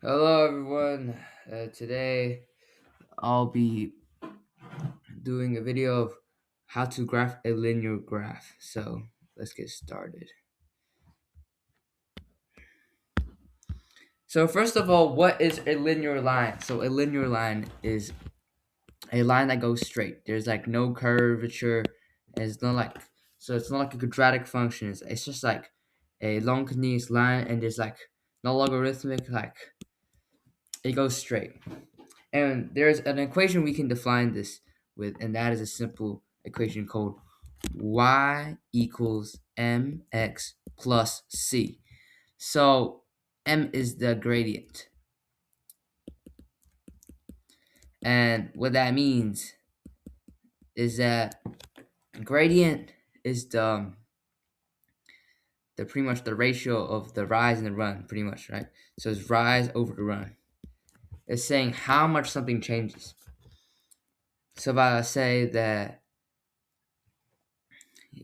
Hello, everyone. Today I'll be doing a video of how to graph a linear graph. So let's get started. So first of all, what is a linear line? So a linear line is a line that goes straight. There's like no curvature. It's not like it's not like a quadratic function. It's just like a long continuous line, and there's like no logarithmic. Like it goes straight. And there's an equation we can define this with, and that is a simple equation called y equals mx plus c. So m is the gradient. And what that means is that gradient is the pretty much the ratio of the rise and the run, pretty much, right? So it's rise over the run. It's saying how much something changes. So if I say that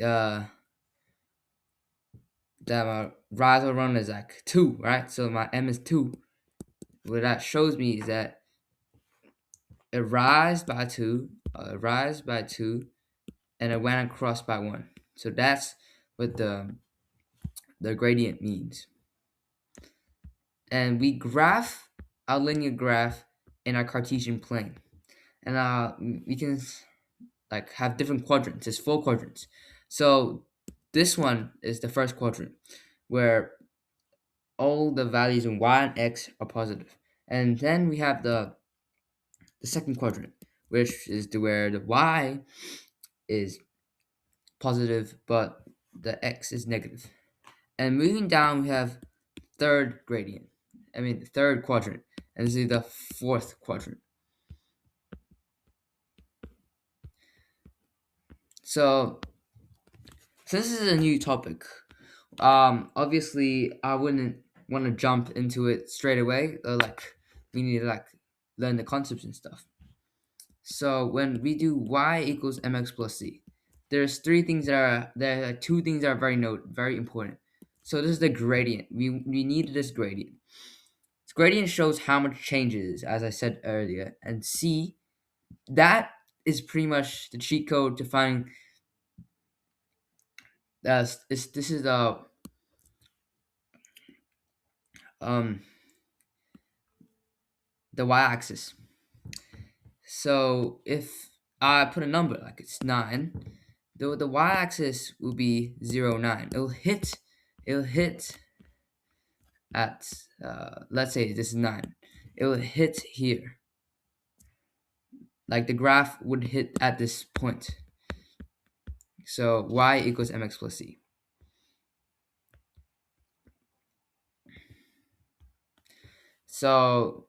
uh my rise or run is like 2, right? So my m is 2. What that shows me is that it rise by 2, rise by 2, and it went across by 1. So that's what the gradient means. And we graph our linear graph in our Cartesian plane. And we can like have different quadrants. There's 4 quadrants. So this one is the first quadrant where all the values in y and x are positive. And then we have the second quadrant, which is where the y is positive, but the x is negative. And moving down, we have third gradient. I mean, the third quadrant, and this is the fourth quadrant. So, since this is a new topic, obviously I wouldn't want to jump into it straight away. Like we need to like learn the concepts and stuff. So when we do y equals mx plus c, there's there are two things that are very important. So this is the gradient. We need this gradient. This gradient shows how much changes, as I said earlier, and c, that is pretty much the cheat code to find this is um the y-axis. So if I put a number like it's 9, the y-axis will be 0, 9. It'll hit at let's say this is 9. It will hit here. Like the graph would hit at this point. So y equals mx plus c. So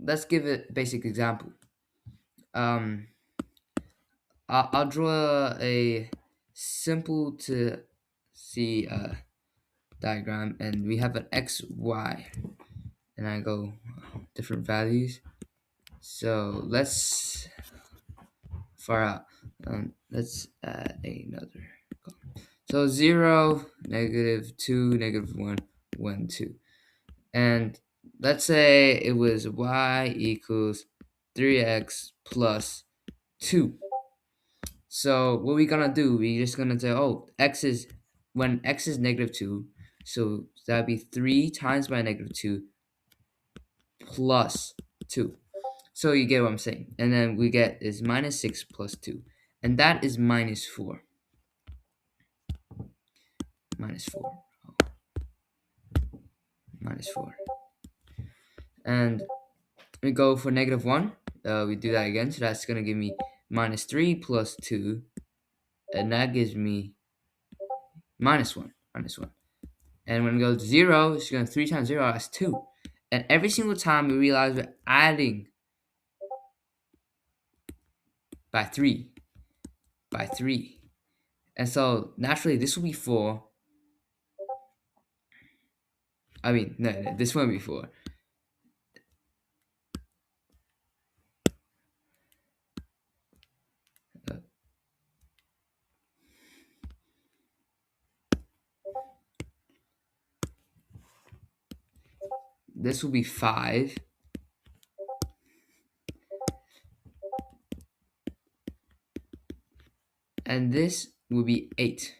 let's give it a basic example. Um, I'll draw a simple to see diagram, and we have an x, y, and I go different values. So let's far out. Let's add another column. So 0, -2, -1, 1, 2. And let's say it was y equals 3x plus 2. So what we gonna do? We just gonna say, oh, when x is -2, so that'd be 3 times by -2 plus 2. So you get what I'm saying. And then we get is -6 plus 2. And that is -4. -4. Oh, -4. And we go for -1. We do that again. So that's going to give me -3 plus 2. And that gives me -1. -1. And when it goes to 0, it's going to 3 times 0, that's 2. And every single time we realize we're adding by 3. By 3. And so naturally this will be 4. I mean, no, this won't be 4. Uh, this will be 5, and this will be 8.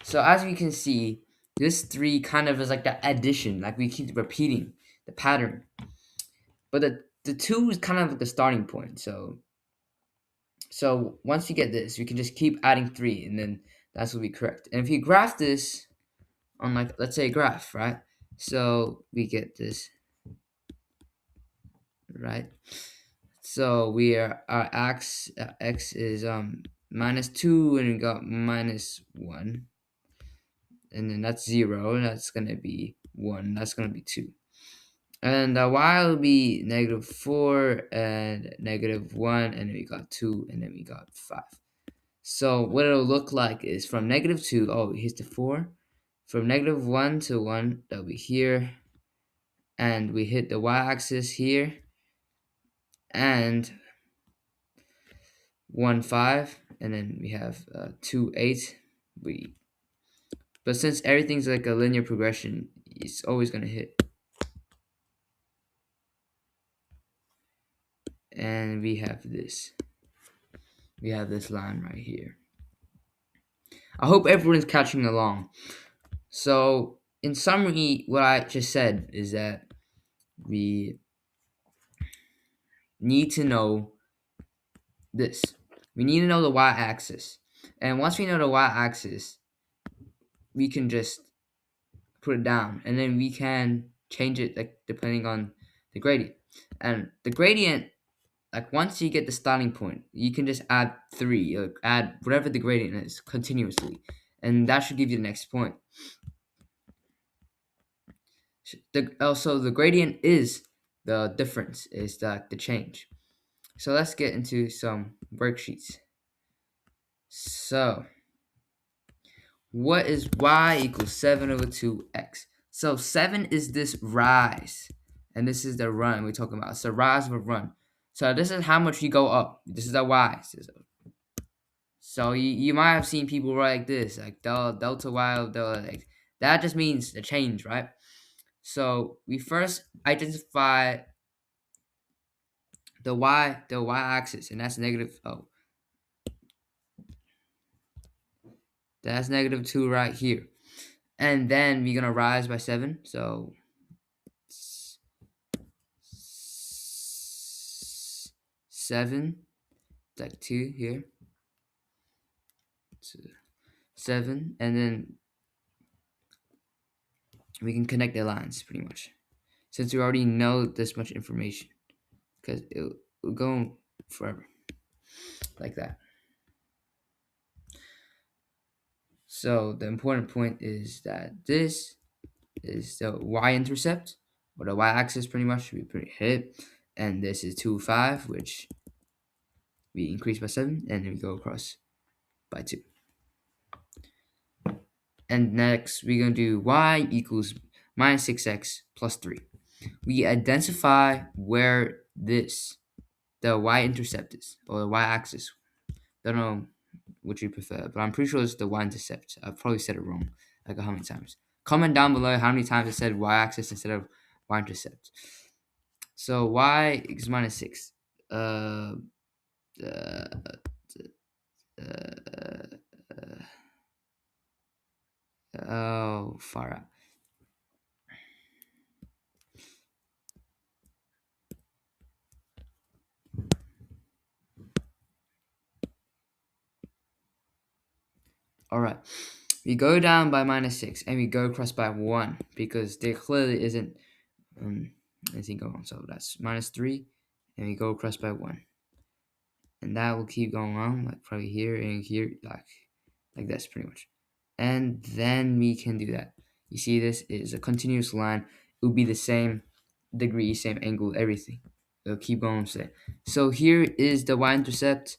So as we can see, this 3 kind of is like the addition, like we keep repeating the pattern. But the 2 is kind of like the starting point. So once you get this, we can just keep adding 3, and then that's what we correct. And if you graph this on, like, let's say a graph, right? So we get this, right? So we are our x is -2, and we got -1, and then that's 0, and that's gonna be 1, that's gonna be 2. And y will be -4 and -1, and then we got 2, and then we got 5. So what it'll look like is from -2, oh, here's the 4. From -1 to 1, that'll be here. And we hit the y-axis here. And 1, 5. And then we have 2, 8. But since everything's like a linear progression, it's always going to hit. And we have this. We have this line right here. I hope everyone's catching along. So, in summary, what I just said is that we need to know this. We need to know the y-axis. And once we know the y-axis, we can just put it down. And then we can change it, like, depending on the gradient. And the gradient, like, once you get the starting point, you can just add 3, or add whatever the gradient is continuously. And that should give you the next point. Also, the gradient is the difference, is the change. So let's get into some worksheets. So, what is y equals 7 over 2x? So 7 is this rise, and this is the run we're talking about. It's the rise of a run. So this is how much you go up. This is the y. So you might have seen people write like this, like delta y of delta x. That just means the change, right? So we first identify the y-axis, and that's negative. Oh, that's -2 right here. And then we're gonna rise by 7. So 7, like 2 here. 7, and then we can connect the lines pretty much, since we already know this much information, because it'll go forever like that. So the important point is that this is the y-intercept, or the y-axis pretty much, we hit, and this is 2, 5, which we increase by 7, and then we go across by 2. And next we're going to do y equals -6x plus 3. We identify where the y-intercept is, or the y-axis. Don't know which you prefer, but I'm pretty sure it's the y-intercept. I've probably said it wrong, like how many times. Comment down below how many times I said y-axis instead of y-intercept. So y is -6. Uh, uh, uh, oh, far out. All right, we go down by -6, and we go across by 1, because there clearly isn't anything going on. So that's -3, and we go across by 1, and that will keep going on, like probably here and here, like this pretty much. And then we can do that. You see, this is a continuous line. It will be the same degree, same angle, everything. It'll keep going straight. So here is the y-intercept.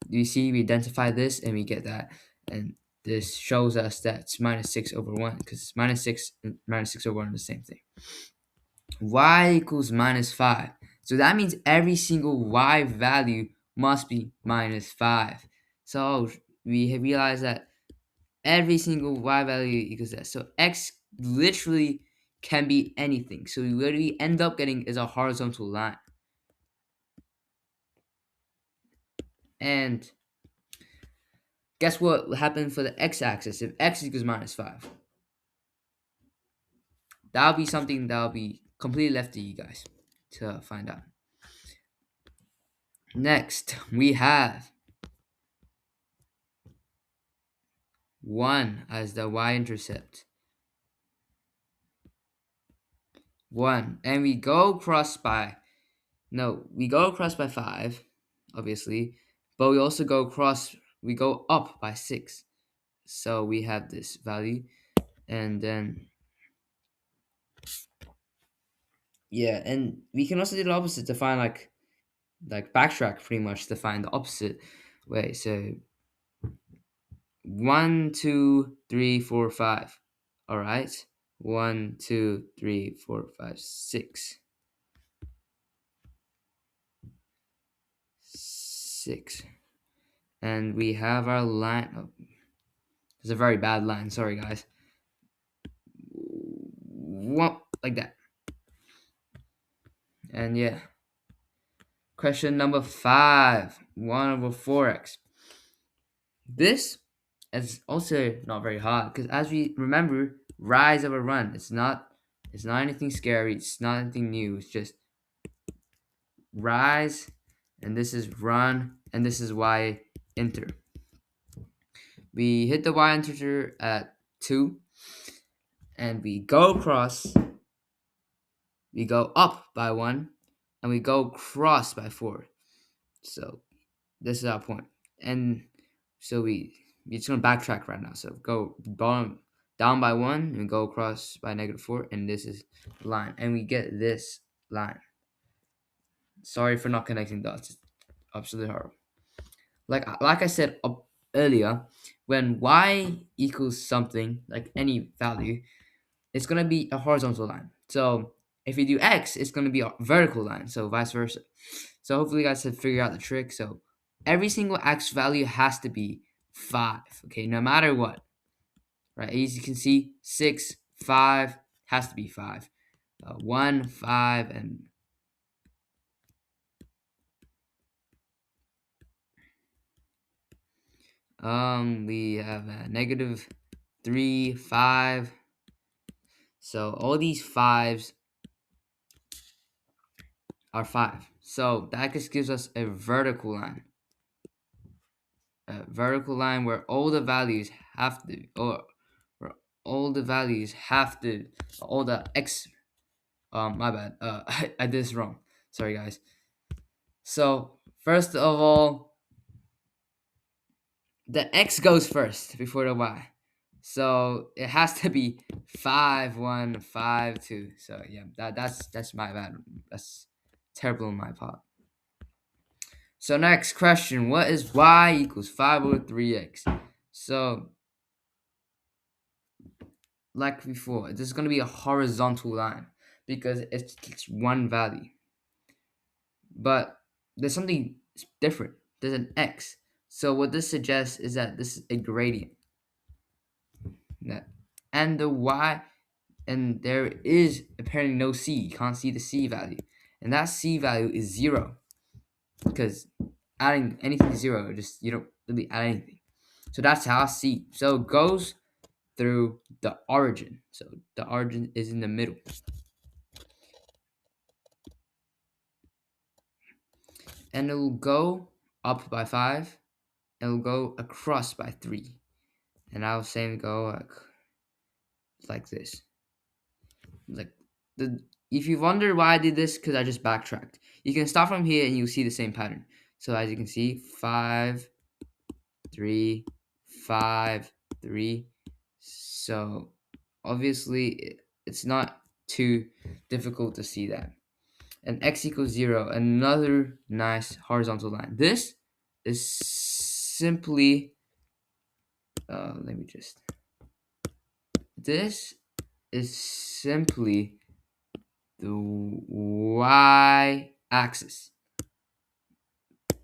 You see, we identify this, and we get that. And this shows us that it's -6 over 1, because -6 and -6 over 1 are the same thing. Y equals -5. So that means every single y value must be -5. So we realize that every single y value equals that. So x literally can be anything. So what we end up getting is a horizontal line. And guess what happened for the x-axis if x equals minus 5? That'll be something that'll be completely left to you guys to find out. Next, we have 1 as the y-intercept. 1. And we go across by, no, we go across by 5, obviously, but we go up by 6. So we have this value, and then, yeah, and we can also do the opposite to find, like backtrack pretty much to find the opposite way. So 1, 2, 3, 4, 5. All right. 1, 2, 3, 4, 5, 6. 6. And we have our line. Oh, it's a very bad line. Sorry, guys. One, like that. And yeah. Question number 5. 1 over 4x. This is also not very hard because as we remember, rise over run. It's not anything scary. It's not anything new. It's just rise, and this is run, and this is y enter. We hit the y integer at 2, and we go across. We go up by 1, and we go across by 4. So this is our point. And so we're just gonna backtrack right now. So go down by 1 and go across by -4, and this is the line, and we get this line. Sorry for not connecting dots. It's absolutely horrible. Like I said earlier, when y equals something, like any value, it's gonna be a horizontal line. So if you do x, it's gonna be a vertical line. So vice versa. So hopefully you guys have figured out the trick. So every single x value has to be 5. Okay, no matter what. Right? As you can see, 6, 5 has to be 5. 1, 5, and we have a -3, 5. So all these 5s are 5. So that just gives us a vertical line. A vertical line where all the values have to, or where all the values have to, all the x, my bad, I did this wrong. Sorry, guys. So first of all, the x goes first before the y. So it has to be 5, 1, 5, 2. So yeah, that's my bad. That's terrible on my part. So next question, what is y equals 5 over 3x? So like before, this is going to be a horizontal line because it's one value. But there's something different. There's an x. So what this suggests is that this is a gradient. And the y, and there is apparently no c. You can't see the c value. And that c value is 0. Because adding anything to 0, just you don't really add anything. So that's how c. So it goes through the origin. So the origin is in the middle. And it will go up by 5. And it will go across by 3. And I was saying go like this. Like if you wonder why I did this, because I just backtracked. You can start from here and you'll see the same pattern. So as you can see, 5, 3, 5, 3. So obviously it's not too difficult to see that. And x equals 0, another nice horizontal line. This is simply, this is simply the y-axis.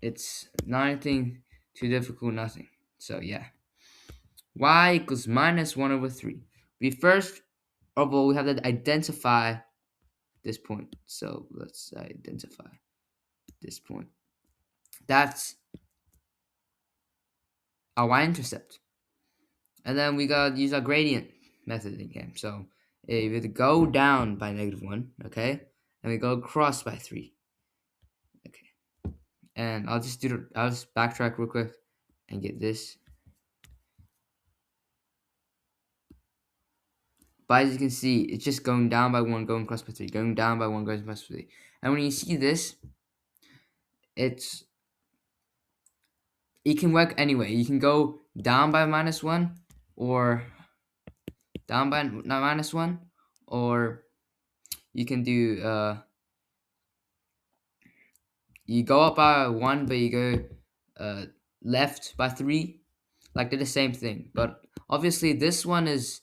It's not anything too difficult, nothing. So yeah, y equals -1 over 3. We first Oh, well, we have to identify this point. So let's identify this point. That's our y-intercept. And then we gotta use our gradient method again. So if we go down by -1, okay, and we go across by 3, okay. And I'll just backtrack real quick and get this. But as you can see, it's just going down by 1, going across by 3, going down by 1, going across by 3. And when you see this, it's it can work anyway. You can go down by -1 or down by -1, or you can do you go up by 1, but you go left by 3. Like they're the same thing, but obviously this one is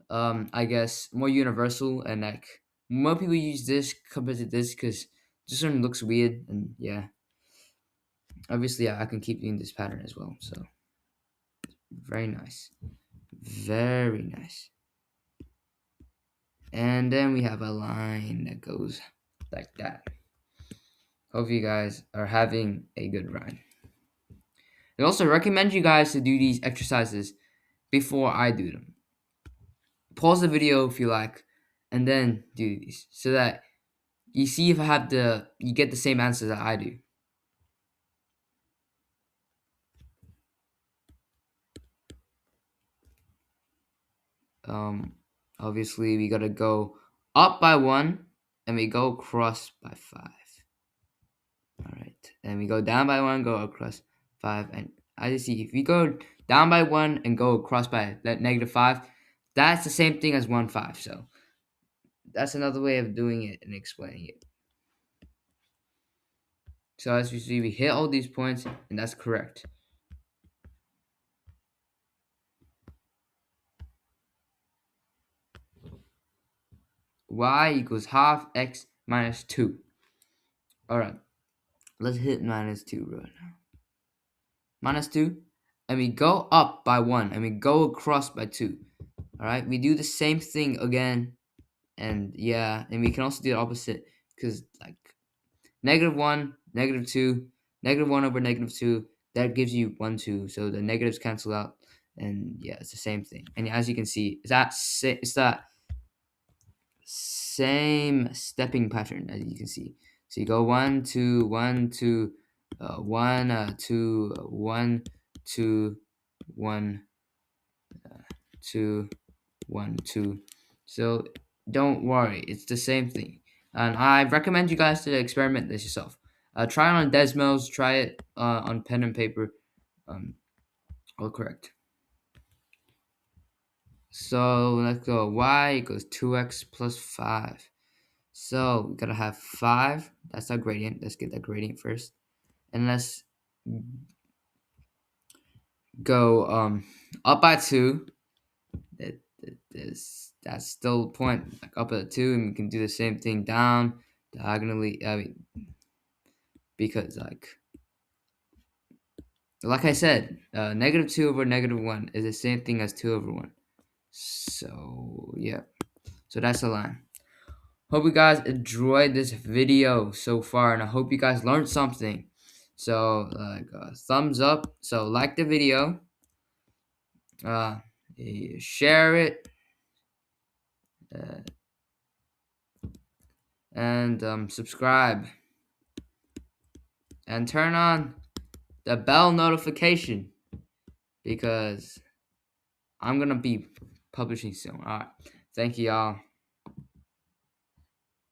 I guess more universal, and like more people use this compared to this because this one looks weird, and yeah, obviously I can keep doing this pattern as well. So very nice, very nice. And then we have a line that goes like that. Hope you guys are having a good ride. I also recommend you guys to do these exercises before I do them. Pause the video if you like, and then do these so that you see if you get the same answer that I do. Um, Obviously we gotta go up by 1, and we go across by 5. All right, and we go down by 1, go across 5, and as you see, if we go down by 1 and go across by that -5, that's the same thing as 1, 5. So that's another way of doing it and explaining it. So as you see, we hit all these points, and that's correct. Y equals half x minus 2. All right, let's hit -2 right now. -2, and we go up by 1, and we go across by 2. All right, we do the same thing again, and yeah, and we can also do the opposite because like -1, -2, -1 over -2, that gives you 1, 2. So the negatives cancel out, and yeah, it's the same thing. And as you can see, it's that same stepping pattern as you can see. So you go 1, 2, 1, 2, 1, 2, 1, 2, 1, 2, 1, 2. So don't worry, it's the same thing. And I recommend you guys to experiment this yourself. Try it on Desmos, try it on pen and paper. All correct. So let's go. Y equals 2x plus 5. So we gotta have 5. That's our gradient. Let's get that gradient first. And let's go up by 2. That's still point, like up at 2, and we can do the same thing down diagonally. I mean, because like I said, -2 over -1 is the same thing as 2 over 1. So yeah, so that's the line. Hope you guys enjoyed this video so far, and I hope you guys learned something. So thumbs up. So like the video, uh, share it, uh, and subscribe, and turn on the bell notification because I'm gonna be publishing soon. All right, thank you, y'all.